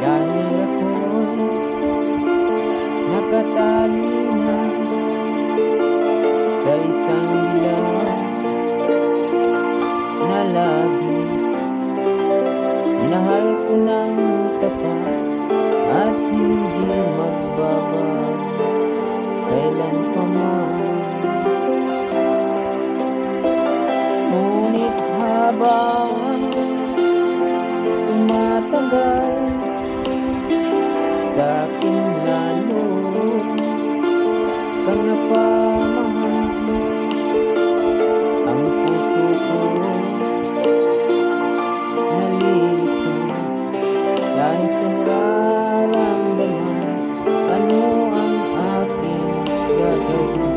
dahil ako'y nakatali na sa isang dilaw na labis. Minahal ko ng tapat at hindi magbabago kailan pa man. Ngunit habang tumatagal, sa akin lalo kang napamahal. Ang puso ko nalilito dahil sa nararamdaman. Ano ang aking gagawin?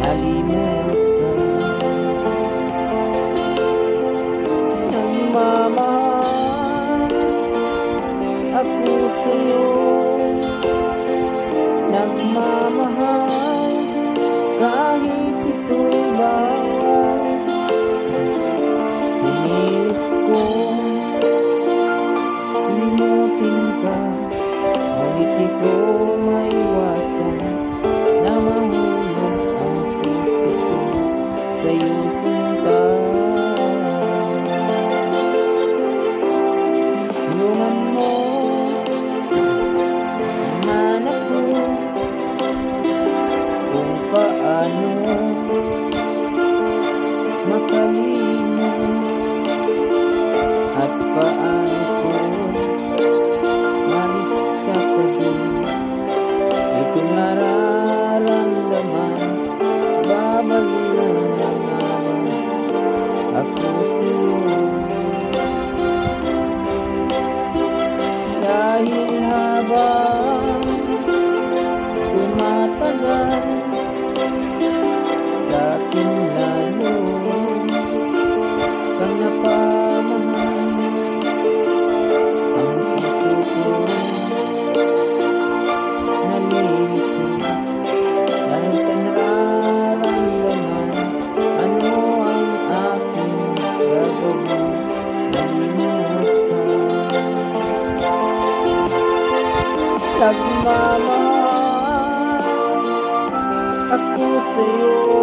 Nalimot ka. Nagmamahal ako sa'yo, nagmamahal kahit ito'y bawal. Pinilit kong limutin ka, ngunit di ko maiwasan na mahulog ang puso ko sa'yo, sinta. Tulungan mo naman ako kung paano makalimot at paano ko malis sa tabi itong nararamdaman. Babaliw na nga ba ako sa'yo? Dahil habang tumatagal, sa akin lalo kang napamahal. Ang puso ko nalilito dahil sa nararamdaman. Ano ang aking gagawin? Nalimot ka. Nagmamahal ako sa'yo,